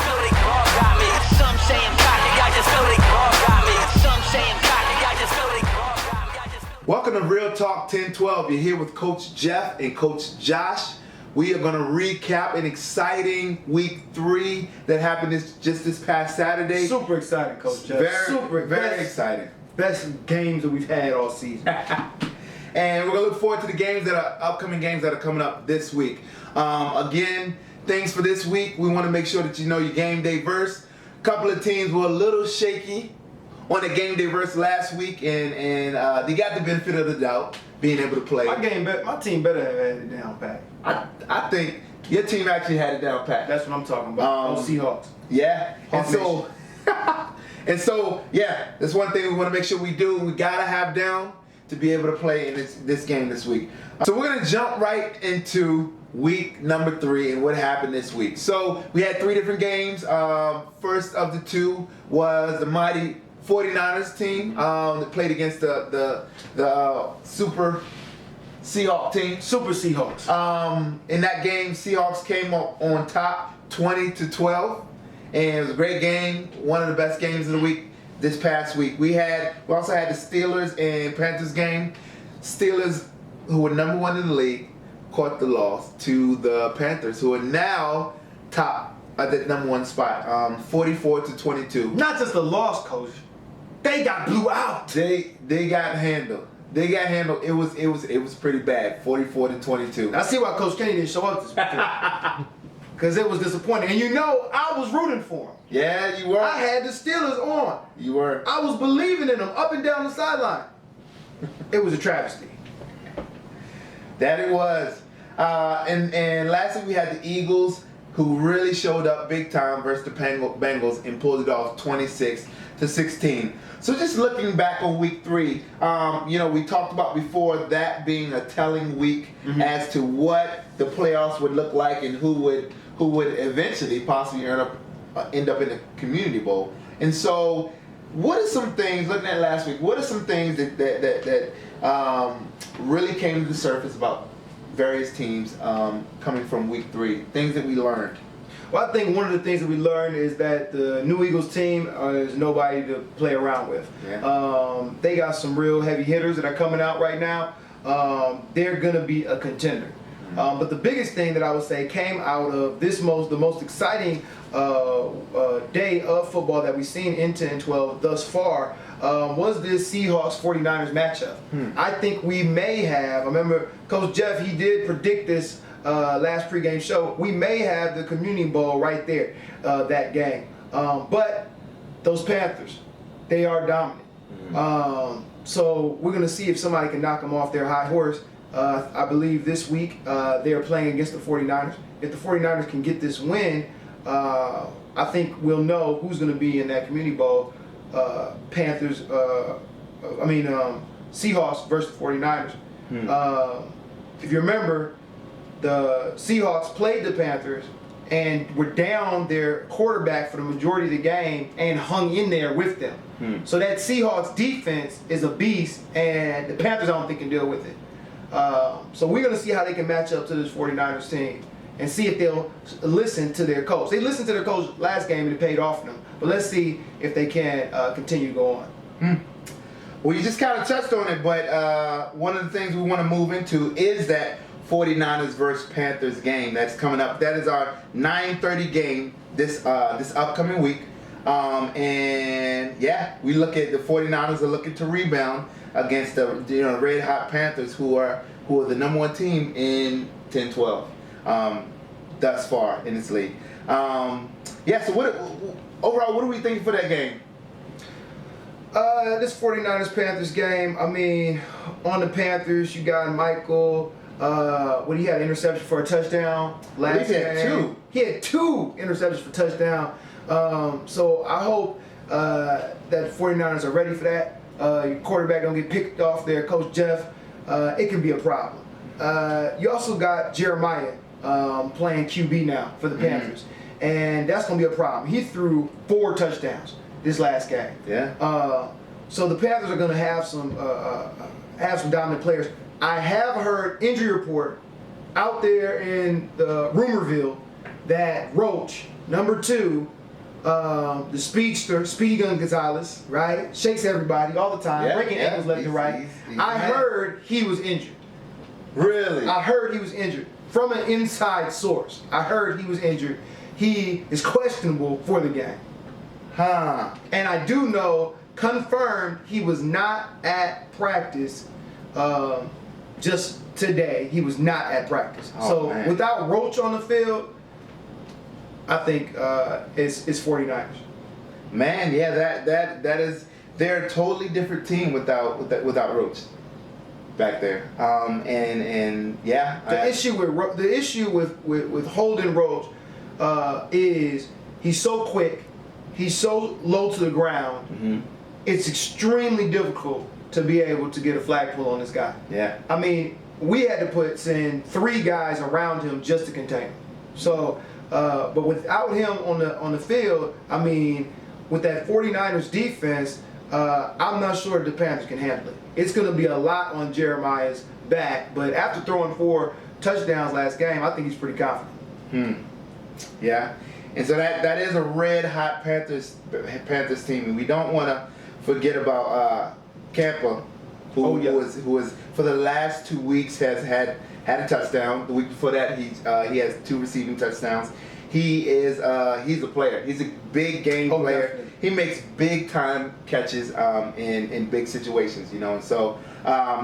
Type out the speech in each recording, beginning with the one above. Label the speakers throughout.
Speaker 1: just feel they all got me. Some say I'm cocky, I just feel they all got me. Some say I'm cocky, I just feel they all got me. I just feel.
Speaker 2: Welcome to Real Talk 1012. You're here with Coach Jeff and Coach Josh. We are going to recap an exciting week 3 that happened just this past Saturday.
Speaker 3: Super exciting, Coach Jeff.
Speaker 2: Very exciting.
Speaker 3: Best games that we've had all season.
Speaker 2: And we're going to look forward to the games upcoming games that are coming up this week. Again, things for this week, we want to make sure that you know your game day verse. A couple of teams were a little shaky on the game day verse last week, and they got the benefit of the doubt being able to play.
Speaker 3: My team better have had it down pat.
Speaker 2: I think your team actually had it down pat.
Speaker 3: That's what I'm talking about. Those Seahawks.
Speaker 2: Yeah, and so yeah, that's one thing we want to make sure we do. We gotta have down to be able to play in this game this week. So we're gonna jump right into week number 3 and what happened this week. So we had 3 different games. First of the 2 was the mighty 49ers team that played against the Super Seahawks team.
Speaker 3: Super Seahawks.
Speaker 2: In that game, Seahawks came up on top 20-12. And it was a great game, one of the best games of the week this past week. We also had the Steelers and Panthers game. Steelers, who were number 1 in the league, caught the loss to the Panthers, who are now top at the number 1 spot, 44-22.
Speaker 3: Not just a loss, Coach. They got blew out.
Speaker 2: They got handled. It was pretty bad, 44-22.
Speaker 3: I see why Coach Kenny didn't show up this weekend. Because it was disappointing. And you know, I was rooting for him.
Speaker 2: Yeah, you were.
Speaker 3: I had the Steelers on.
Speaker 2: You were.
Speaker 3: I was believing in them up and down the sideline. It was a travesty.
Speaker 2: That it was. And lastly, we had the Eagles, who really showed up big time versus the Bengals and pulled it off 26-16. So just looking back on week 3, we talked about before that being a telling week as to what the playoffs would look like and who would eventually possibly end up in the Community Bowl. And so, what are some things, looking at last week, what are some things that really came to the surface about various teams coming from week 3, things that we learned?
Speaker 3: Well, I think one of the things that we learned is that the New Eagles team is nobody to play around with.
Speaker 2: Yeah.
Speaker 3: They got some real heavy hitters that are coming out right now. They're going to be a contender. But the biggest thing that I would say came out of the most exciting day of football that we've seen in 10-12 thus far was this Seahawks-49ers matchup. I think we may have, I remember Coach Jeff, he did predict this last pregame show, we may have the Community Bowl right there, that game. But those Panthers, they are dominant. So we're going to see if somebody can knock them off their high horse. I believe this week they are playing against the 49ers. If the 49ers can get this win, I think we'll know who's going to be in that Community Bowl. Seahawks versus the 49ers. If you remember, the Seahawks played the Panthers and were down their quarterback for the majority of the game and hung in there with them. So that Seahawks defense is a beast, and the Panthers I don't think can deal with it. So we're going to see how they can match up to this 49ers team and see if they'll listen to their coach. They listened to their coach last game and it paid off for them. But let's see if they can continue to go on.
Speaker 2: Well, you just kind of touched on it, but one of the things we want to move into is that 49ers versus Panthers game that's coming up. That is our 9:30 game this upcoming week. And yeah, we look at the 49ers are looking to rebound against the red hot Panthers, who are the number 1 team in 10-12 thus far in this league. So overall, what are we thinking for that game?
Speaker 3: This 49ers-Panthers game, I mean, on the Panthers, you got Michael. He had an interception for a touchdown last game. He had 2 interceptions for touchdown. So I hope that 49ers are ready for that. Your quarterback don't get picked off there, Coach Jeff. It can be a problem. You also got Jeremiah playing QB now for the Panthers, and that's going to be a problem. He threw 4 touchdowns this last game.
Speaker 2: Yeah.
Speaker 3: So the Panthers are going to have some dominant players. I have heard injury report out there in the Rumorville that Roach, number 2, the speedster, Speedy Gun Gonzalez, right? Shakes everybody all the time, breaking ankles left and right. I heard he was injured.
Speaker 2: Really?
Speaker 3: I heard he was injured. From an inside source, I heard he was injured. He is questionable for the game. And I do know, confirmed, he was not at practice just today. He was not at practice.
Speaker 2: Man.
Speaker 3: Without Roach on the field, I think it's 49ers.
Speaker 2: Man, yeah, that is, they're a totally different team without Roach back there. And yeah,
Speaker 3: The issue with holding Roach is he's so quick, he's so low to the ground.
Speaker 2: Mm-hmm.
Speaker 3: It's extremely difficult to be able to get a flag pull on this guy.
Speaker 2: Yeah.
Speaker 3: I mean, we had to send 3 guys around him just to contain him. So, but without him on the field, I mean, with that 49ers defense, I'm not sure the Panthers can handle it. It's going to be a lot on Jeremiah's back, but after throwing 4 touchdowns last game, I think he's pretty confident.
Speaker 2: Yeah. And so that is a red hot Panthers team, and we don't want to forget about Campa, who was for the last 2 weeks has had a touchdown. The week before that, he has 2 receiving touchdowns. He's a player. He's a big game player.
Speaker 3: Definitely.
Speaker 2: He makes big time catches in big situations, you know. And so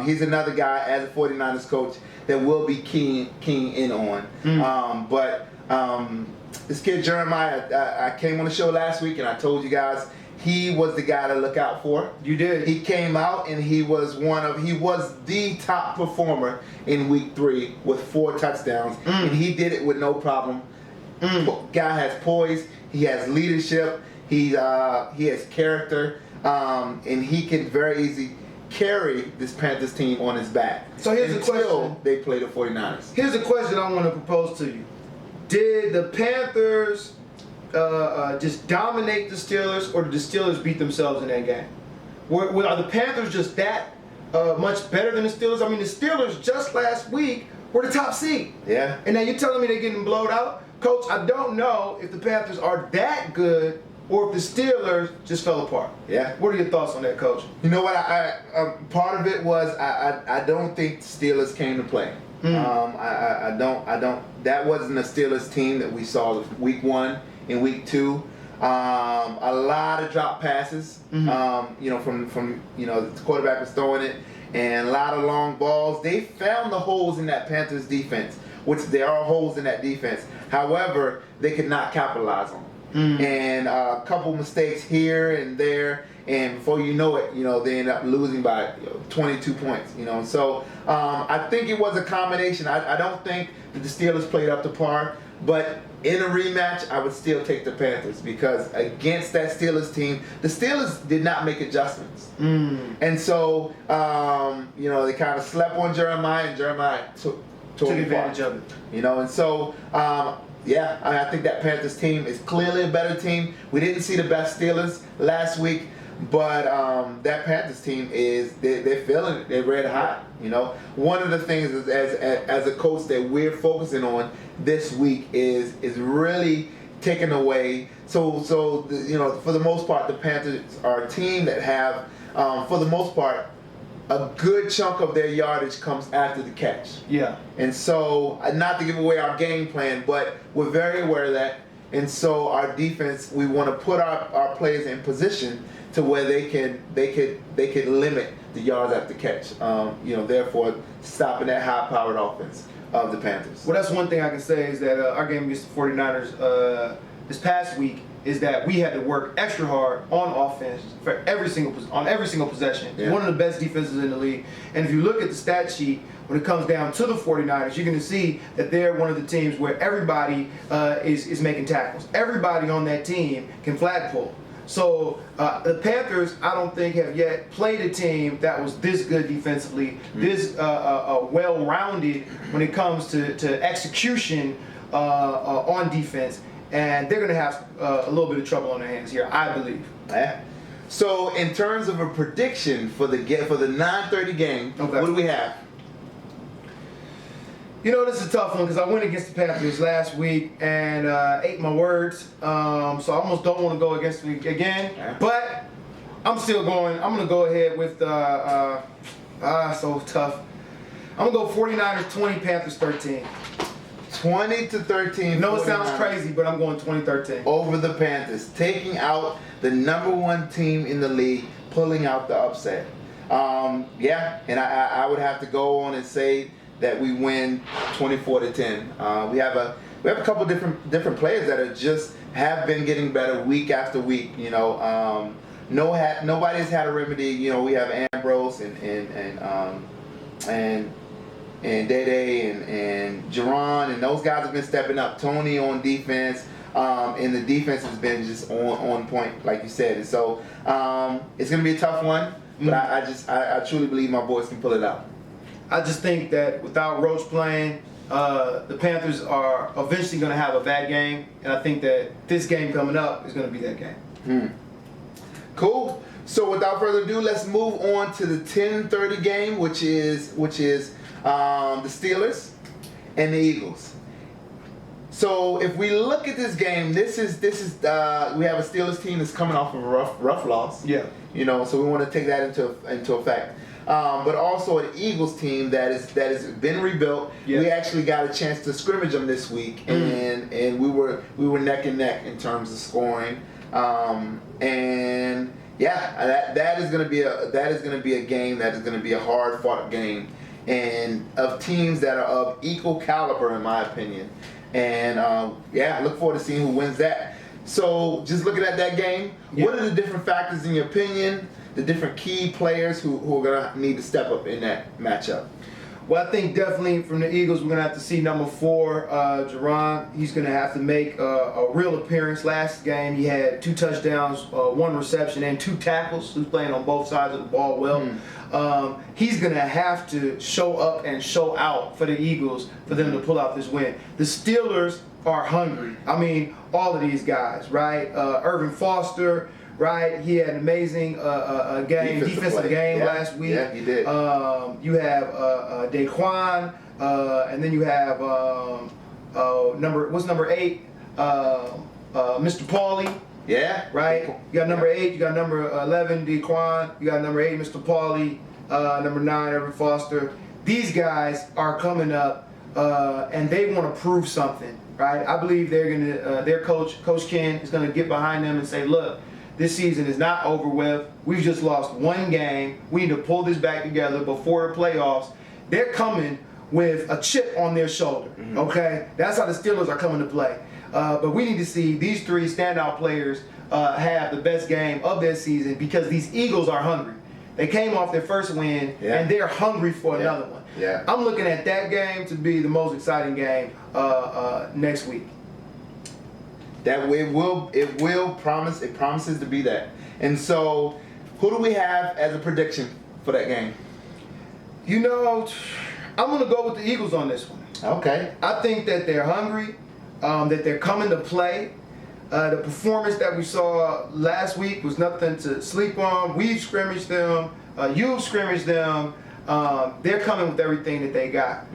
Speaker 2: he's another guy as a 49ers coach that will be keying in on. But this kid Jeremiah, I came on the show last week and I told you guys he was the guy to look out for.
Speaker 3: You did.
Speaker 2: He came out and he was the top performer in week 3 with 4 touchdowns, and he did it with no problem. Guy has poise, he has leadership, he has character, and he can very easily carry this Panthers team on his back.
Speaker 3: So here's a
Speaker 2: until
Speaker 3: question.
Speaker 2: they play the 49ers.
Speaker 3: Here's a question I want to propose to you. Did the Panthers just dominate the Steelers, or did the Steelers beat themselves in that game? Are the Panthers just that much better than the Steelers? I mean, the Steelers just last week were the top seed.
Speaker 2: Yeah.
Speaker 3: And now you're telling me they're getting blowed out? Coach, I don't know if the Panthers are that good or if the Steelers just fell apart.
Speaker 2: Yeah.
Speaker 3: What are your thoughts on that, Coach?
Speaker 2: You know what? Part of it was I don't think the Steelers came to play. I don't. That wasn't a Steelers team that we saw week 1 and week 2. A lot of drop passes. You know, from the quarterback was throwing it, and a lot of long balls. They found the holes in that Panthers defense, which there are holes in that defense. However, they could not capitalize on them. And a couple mistakes here and there, and before you know it, they end up losing by 22 points. So I think it was a combination. I don't think that the Steelers played up to par, but in a rematch, I would still take the Panthers, because against that Steelers team, the Steelers did not make adjustments. And so, they kind of slept on Jeremiah, and Jeremiah took
Speaker 3: advantage of it.
Speaker 2: And so, I think that Panthers team is clearly a better team. We didn't see the best Steelers last week, but that Panthers team they're feeling it. They're red hot. One of the things is, as a coach that we're focusing on this week is really taking away. So for the most part, the Panthers are a team that have, for the most part, a good chunk of their yardage comes after the catch.
Speaker 3: Yeah.
Speaker 2: And so, not to give away our game plan, but we're very aware of that. And so our defense, we want to put our players in position to where they can limit the yards after catch. Therefore stopping that high-powered offense of the Panthers.
Speaker 3: Well, that's one thing I can say is that our game against the 49ers this past week is that we had to work extra hard on offense for every single possession.
Speaker 2: Yeah.
Speaker 3: One of the best defenses in the league. And if you look at the stat sheet, when it comes down to the 49ers, you're going to see that they're one of the teams where everybody is making tackles. Everybody on that team can flag pull. So the Panthers, I don't think, have yet played a team that was this good defensively, this well-rounded when it comes to execution on defense. And they're going to have a little bit of trouble on their hands here, I believe.
Speaker 2: Yeah. So in terms of a prediction for the 9:30 game,
Speaker 3: Okay.
Speaker 2: what do we have?
Speaker 3: You know, this is a tough one because I went against the Panthers last week and ate my words. So I almost don't want to go against them again.
Speaker 2: Yeah.
Speaker 3: But I'm still going. I'm going to go ahead with so tough. I'm going to go 49ers 20, Panthers 13.
Speaker 2: 20-13.
Speaker 3: No, it sounds
Speaker 2: 49ers
Speaker 3: crazy, but I'm going 2013.
Speaker 2: over the Panthers, taking out the #1 team in the league, pulling out the upset. Yeah, and I would have to go on and say that we win 24-10. We have a couple different players that are just have been getting better week after week. You know, nobody's had a remedy. You know, we have Ambrose and Dede and Jerron, and those guys have been stepping up. Tony on defense, and the defense has been just on point, like you said. And so it's going to be a tough one, but I truly believe my boys can pull it out.
Speaker 3: I just think that without Roach playing, the Panthers are eventually going to have a bad game, and I think that this game coming up is going to be that game.
Speaker 2: Cool. So without further ado, let's move on to the 10:30 game, which is the Steelers and the Eagles. So if we look at this game, this is we have a Steelers team that's coming off of a rough loss.
Speaker 3: Yeah.
Speaker 2: You know, so we want to take that into effect. But also an Eagles team that has been rebuilt.
Speaker 3: Yes.
Speaker 2: We actually got a chance to scrimmage them this week, and we were neck and neck in terms of scoring. And yeah, that is going to be a game that is going to be a hard fought game, and of teams that are of equal caliber in my opinion. And I look forward to seeing who wins that. So just looking at that game, what are the different factors in your opinion, the different key players who are going to need to step up in that matchup?
Speaker 3: Well, I think definitely from the Eagles, we're going to have to see number 4, Jerron. He's going to have to make a real appearance. Last game, he had 2 touchdowns, 1 reception, and 2 tackles. He's playing on both sides of the ball well. He's going to have to show up and show out for the Eagles for them to pull out this win. The Steelers are hungry. I mean, all of these guys, right? Irvin Foster, right? He had an amazing defensive game last week.
Speaker 2: Yeah, he did.
Speaker 3: You have Daquan, and then you have number 8, Mr. Pauly.
Speaker 2: Yeah.
Speaker 3: Right? You got number 8, you got number 11, Daquan, you got number 8, Mr. Pauly, number 9, Irvin Foster. These guys are coming up, and they want to prove something, right? I believe they're gonna, their coach Ken, is gonna get behind them and say, look, this season is not over with. We've just lost 1 game. We need to pull this back together before the playoffs. They're coming with a chip on their shoulder, okay? That's how the Steelers are coming to play. But we need to see these 3 standout players have the best game of their season because these Eagles are hungry. They came off their first win, and they're hungry for another one.
Speaker 2: Yeah.
Speaker 3: I'm looking at that game to be the most exciting game next week.
Speaker 2: That it will promise. It promises to be that. And so, who do we have as a prediction for that game?
Speaker 3: You know, I'm gonna go with the Eagles on this one.
Speaker 2: Okay.
Speaker 3: I think that they're hungry, that they're coming to play. The performance that we saw last week was nothing to sleep on. We've scrimmaged them. You've scrimmaged them. They're coming with everything that they got.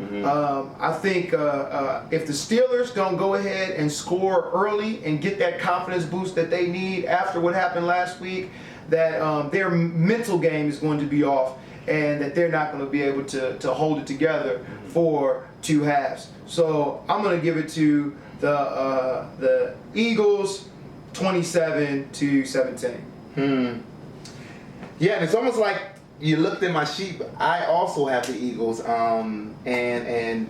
Speaker 3: I think if the Steelers don't go ahead and score early and get that confidence boost that they need after what happened last week, that their mental game is going to be off and that they're not going to be able to hold it together for 2 halves. So I'm going to give it to the Eagles 27-17.
Speaker 2: Yeah, and it's almost like you looked at my sheet, but I also have the Eagles, and a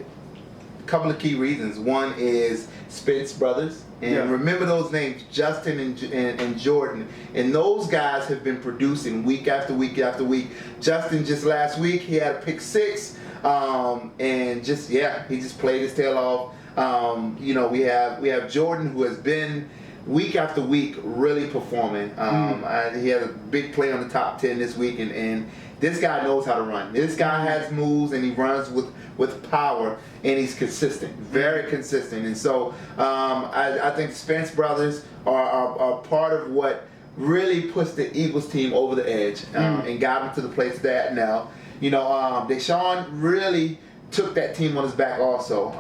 Speaker 2: couple of key reasons. One is Spence brothers, and remember those names, Justin and Jordan, and those guys have been producing week after week after week. Justin just last week, he had a pick 6, and he just played his tail off. You know, we have Jordan, who has been week after week really performing. He had a big play on the top 10 this week, and this guy knows how to run. This guy has moves, and he runs with power, and he's consistent, very consistent. And so I think Spence brothers are part of what really puts the Eagles team over the edge and got them to the place they're at now. You know, Deshaun really took that team on his back also,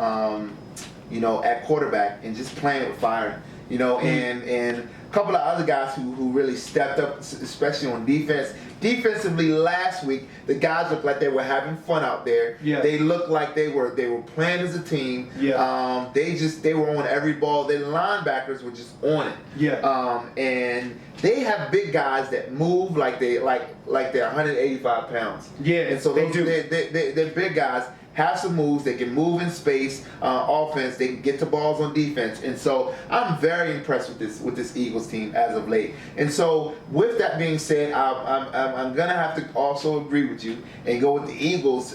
Speaker 2: at quarterback and just playing with fire, and a couple of other guys who really stepped up, especially on defense. Defensively, last week, the guys looked like they were having fun out there.
Speaker 3: Yeah.
Speaker 2: They looked like they were playing as a team.
Speaker 3: Yeah.
Speaker 2: They were on every ball. Their linebackers were just on it.
Speaker 3: Yeah.
Speaker 2: And they have big guys that move like they're 185 pounds.
Speaker 3: Yeah,
Speaker 2: And so
Speaker 3: they do.
Speaker 2: They're big guys. Have some moves. They can move in space. Offense. They can get to balls on defense. And so I'm very impressed with this Eagles team as of late. And so with that being said, I'm gonna have to also agree with you and go with the Eagles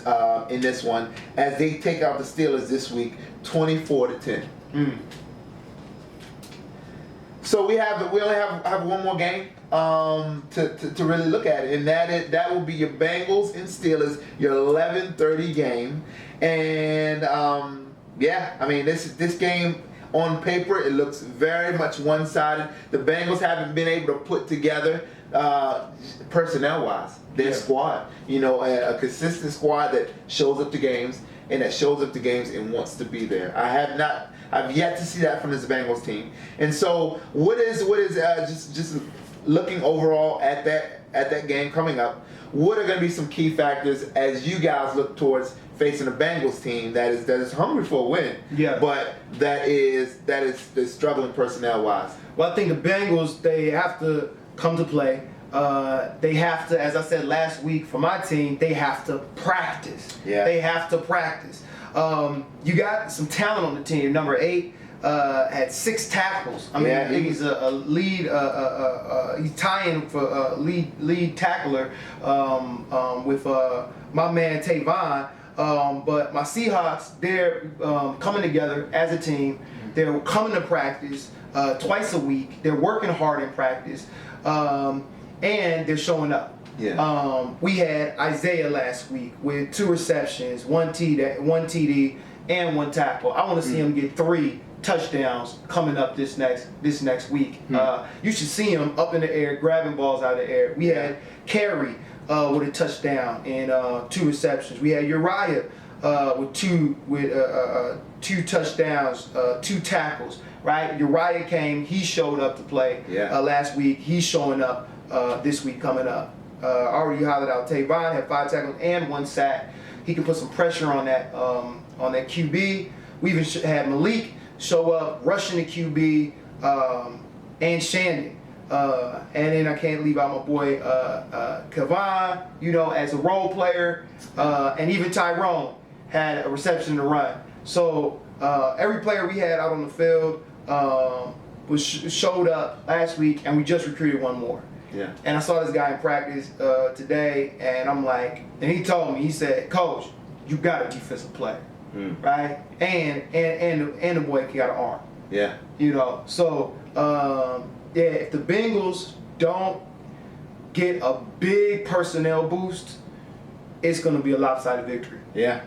Speaker 2: in this one as they take out the Steelers this week, 24-10. So we only have one more game to really look at it, and that will be your Bengals and Steelers, your 11:30 game, and this game on paper it looks very much one-sided. The Bengals haven't been able to put together personnel-wise their squad, a consistent squad that shows up to games and wants to be there. I've yet to see that from this Bengals team. And so what is just looking overall at that game coming up, what are going to be some key factors as you guys look towards facing a Bengals team that is hungry for a win, but that is struggling personnel wise?
Speaker 3: Well, I think the Bengals, they have to come to play. They have to, as I said last week for my team, they have to practice.
Speaker 2: Yeah.
Speaker 3: They have to practice. You got some talent on the team. Number 8 had 6 tackles. I mean, he's a lead. He's tying for lead tackler with my man Tavon. But my Seahawks, they're coming together as a team. They're coming to practice twice a week. They're working hard in practice, and they're showing up.
Speaker 2: Yeah.
Speaker 3: We had Isaiah last week with 2 receptions, 1 TD, and 1 tackle. I want to see him get 3 touchdowns coming up this next week. You should see him up in the air, grabbing balls out of the air. We had Carey with a touchdown and 2 receptions. We had Uriah with 2 touchdowns, 2 tackles. Right? Uriah came. He showed up to play last week. He's showing up this week coming up. Already hollered out Tavon, had 5 tackles and 1 sack. He can put some pressure on that QB. We even had Malik show up, rushing the QB, and Shandon. And then I can't leave out my boy Kevon, as a role player. And even Tyrone had a reception to run. So every player we had out on the field showed up last week, and we just recruited 1 more.
Speaker 2: Yeah.
Speaker 3: And I saw this guy in practice today, and I'm like, and he told me, he said, "Coach, you got a defensive player, right? And the boy got an arm."
Speaker 2: Yeah.
Speaker 3: So if the Bengals don't get a big personnel boost, it's going to be a lopsided victory.
Speaker 2: Yeah.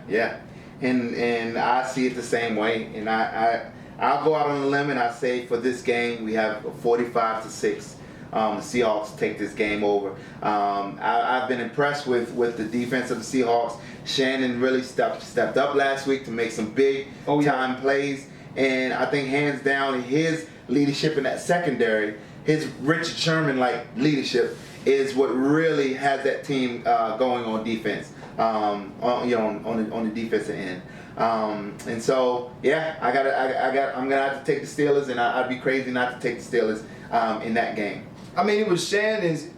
Speaker 2: And I see it the same way. And I'll go out on a limb and I say for this game we have a 45-6. The Seahawks take this game over. I've been impressed with the defense of the Seahawks. Shannon really stepped up last week to make some big time plays, and I think hands down his leadership in that secondary, his Richard Sherman-like leadership, is what really has that team going on defense. On the defensive end. And so I'm gonna have to take the Steelers, and I'd be crazy not to take the Steelers in that game.
Speaker 3: I mean, it was Shannon's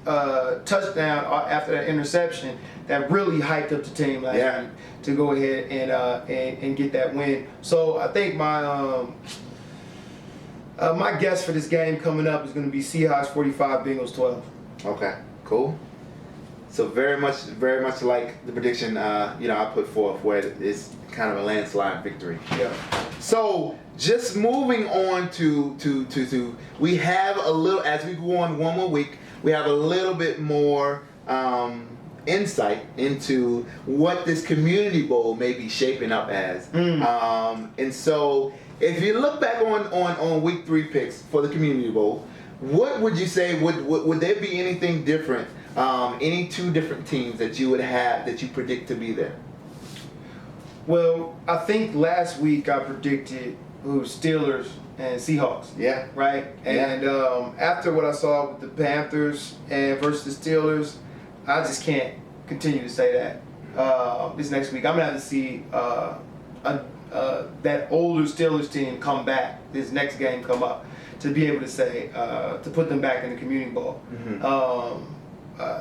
Speaker 3: touchdown after that interception that really hyped up the team last week to go ahead and get that win. So I think my guess for this game coming up is going to be Seahawks 45, Bengals 12.
Speaker 2: Okay, cool. So very much like the prediction I put forth, where it's kind of a landslide victory.
Speaker 3: Yeah.
Speaker 2: So just moving on to we have a little, as we go on one more week, we have a little bit more insight into what this Community Bowl may be shaping up as. And so if you look back on week 3 picks for the Community Bowl, what would you say would there be anything different? Any 2 different teams that you would have that you predict to be there?
Speaker 3: Well, I think last week I predicted Steelers and Seahawks.
Speaker 2: Yeah.
Speaker 3: Right? And after what I saw with the Panthers and versus the Steelers, I just can't continue to say that. This next week, I'm going to have to see that older Steelers team come back, this next game come up, to be able to say, to put them back in the Community Bowl.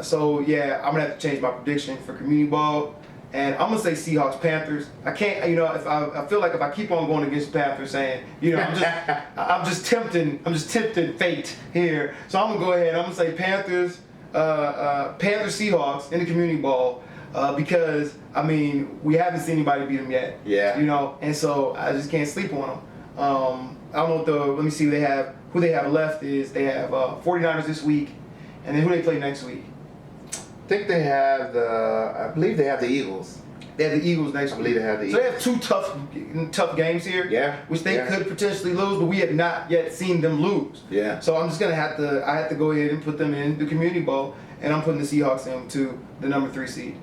Speaker 3: So, yeah, I'm going to have to change my prediction for Community Bowl. And I'm gonna say Seahawks, Panthers. I can't, if I feel like if I keep on going against the Panthers, saying, I'm just tempting fate here. So I'm gonna go ahead. I'm gonna say Panthers, Seahawks in the Community Bowl, because we haven't seen anybody beat them yet.
Speaker 2: Yeah.
Speaker 3: And so I just can't sleep on them. I don't know let me see who they have. Who they have left is they have 49ers this week, and then who they play next week.
Speaker 2: I think they have I believe they have the Eagles.
Speaker 3: They have the Eagles next week.
Speaker 2: I believe they have the
Speaker 3: So
Speaker 2: Eagles.
Speaker 3: they have two tough games here.
Speaker 2: Yeah.
Speaker 3: Which they could potentially lose, but we have not yet seen them lose.
Speaker 2: Yeah.
Speaker 3: So I'm just gonna have to go ahead and put them in the Community Bowl, and I'm putting the Seahawks into the number 3 seed.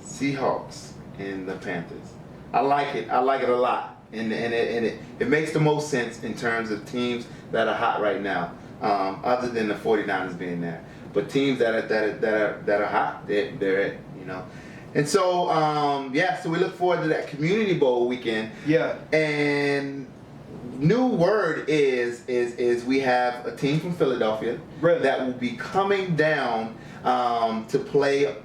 Speaker 2: Seahawks and the Panthers. I like it. I like it a lot, and it makes the most sense in terms of teams that are hot right now, other than the 49ers being there. But teams that are hot, they're it, And so so we look forward to that Community Bowl weekend.
Speaker 3: Yeah.
Speaker 2: And new word is we have a team from Philadelphia that will be coming down to play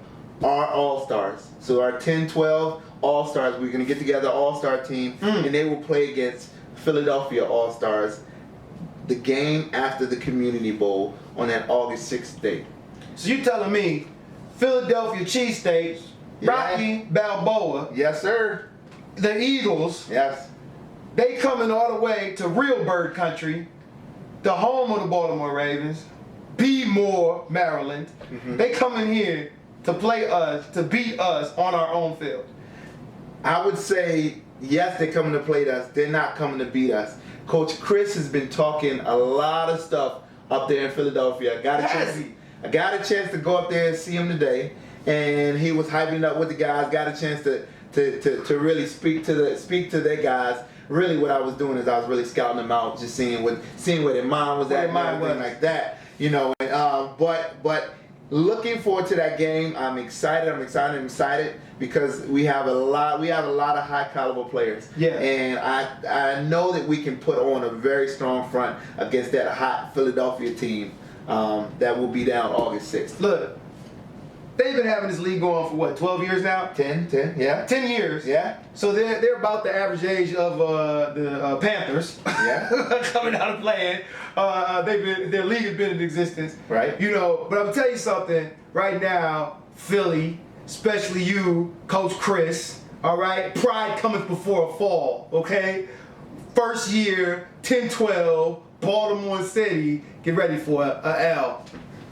Speaker 2: our All-Stars. So our 10-12 All-Stars, we're going to get together All-Star team, and they will play against Philadelphia All-Stars the game after the Community Bowl on that August 6th date.
Speaker 3: So you telling me Philadelphia cheesesteaks, Rocky Balboa,
Speaker 2: Yes, sir.
Speaker 3: the Eagles,
Speaker 2: Yes.
Speaker 3: they coming all the way to real bird country, the home of the Baltimore Ravens, B-Moore, Maryland. They coming here to play us, to beat us on our own field.
Speaker 2: I would say, yes, they're coming to play us. They're not coming to beat us. Coach Chris has been talking a lot of stuff up there in Philadelphia. I got a chance to go up there and see him today, and he was hyping up with the guys. Got a chance to really speak to their guys. Really, what I was doing is I was really scouting them out, just seeing where their mind was at, and everything like that. But looking forward to that game. I'm excited because we have a lot of high caliber players.
Speaker 3: Yeah.
Speaker 2: And I know that we can put on a very strong front against that hot Philadelphia team that will be down August 6th.
Speaker 3: Look, they've been having this league going for what, 12 years now?
Speaker 2: 10, yeah.
Speaker 3: 10 years.
Speaker 2: Yeah.
Speaker 3: So they're about the average age of the Panthers.
Speaker 2: Yeah.
Speaker 3: Coming out and playing. Their league has been in existence.
Speaker 2: Right.
Speaker 3: But I'm gonna tell you something right now, Philly, especially you, Coach Chris, all right? Pride cometh before a fall, okay? First year, 10-12, Baltimore City, get ready for a L.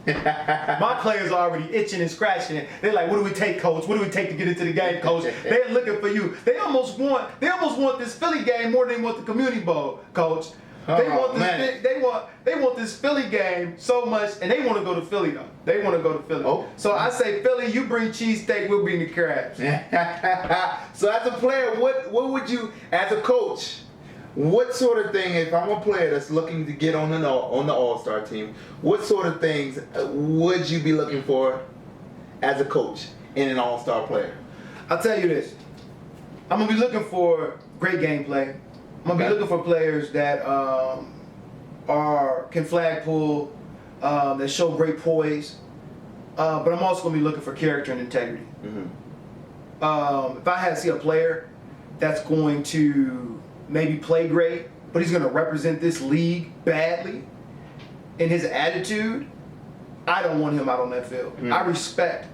Speaker 3: My players are already itching and scratching. They're like, what do we take, Coach? What do we take to get into the game, Coach? They're looking for you. They almost want this Philly game more than they want the Community Bowl, Coach. They want this Philly game so much, and they want to go to Philly though. They want to go to Philly.
Speaker 2: Oh.
Speaker 3: So I say, Philly, you bring cheesesteak, we'll bring the crabs.
Speaker 2: So as a player, what would you, as a coach, what sort of thing, if I'm a player that's looking to get on the All-Star team, what sort of things would you be looking for as a coach in an All-Star player?
Speaker 3: I'll tell you this. I'm going to be looking for great gameplay. I'm going to be looking for players that can flag pull, that show great poise. But I'm also going to be looking for character and integrity. If I had to see a player that's going to maybe play great, but he's going to represent this league badly in his attitude, I don't want him out on that field. I respect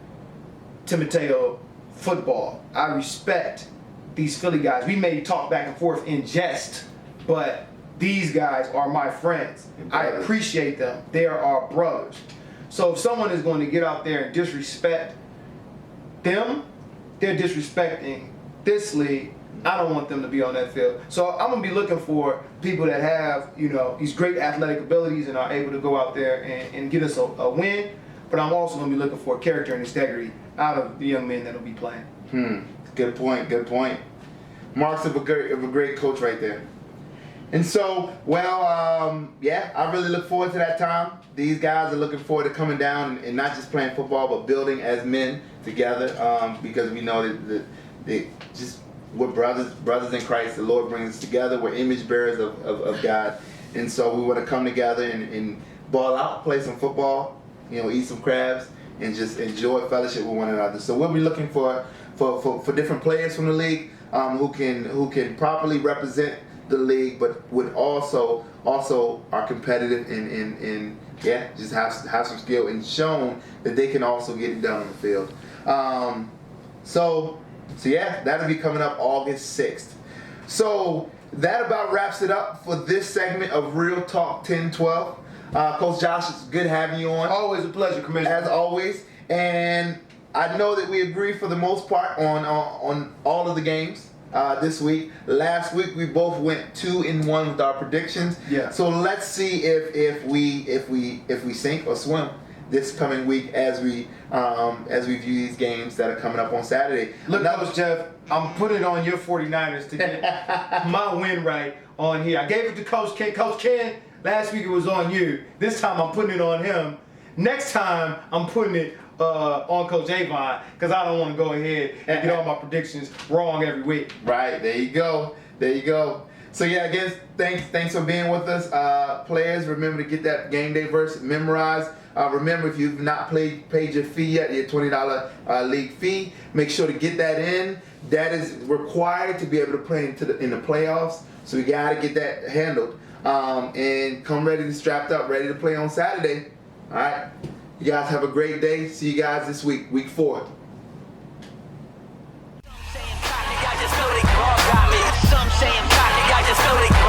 Speaker 3: Timoteo football. I respect these Philly guys. We may talk back and forth in jest, but these guys are my friends. I appreciate them. They are our brothers. So if someone is going to get out there and disrespect them, they're disrespecting this league. I don't want them to be on that field. So I'm going to be looking for people that have, these great athletic abilities and are able to go out there and get us a win. But I'm also going to be looking for character and integrity out of the young men that will be playing.
Speaker 2: Good point. Good point. Marks of a great coach right there. And so, yeah, I really look forward to that time. These guys are looking forward to coming down and not just playing football, but building as men together, because we know that we're brothers in Christ. The Lord brings us together. We're image bearers of God. And so we want to come together and ball out, play some football, eat some crabs, and just enjoy fellowship with one another. So we'll be looking for different players from the league who can properly represent the league, but would also are competitive and just have some skill and shown that they can also get it done on the field. So yeah, that'll be coming up August 6th. So that about wraps it up for this segment of Real Talk 1012. Coach Josh, it's good having you on.
Speaker 3: Always a pleasure, Commissioner.
Speaker 2: As always. And I know that we agree for the most part on all of the games this week. Last week we both went 2-1 with our predictions.
Speaker 3: Yeah.
Speaker 2: So let's see if we sink or swim this coming week as we view these games that are coming up on Saturday.
Speaker 3: Look, Coach Jeff, I'm putting it on your 49ers to get my win right on here. I gave it to Coach Ken. Coach Ken, last week it was on you. This time I'm putting it on him. Next time I'm putting it on Coach Avon, because I don't want to go ahead and get all my predictions wrong every week.
Speaker 2: Right, there you go. So yeah, again, thanks for being with us. Players, remember to get that game day verse memorized. Remember, if you've not paid your fee yet, your $20 league fee, make sure to get that in. That is required to be able to play in the playoffs. So we got to get that handled. And come ready to strapped up, ready to play on Saturday. All right. You guys have a great day. See you guys this week, week 4.
Speaker 1: Some saying cocky, I just know they all got me. Some saying cocky, I just know they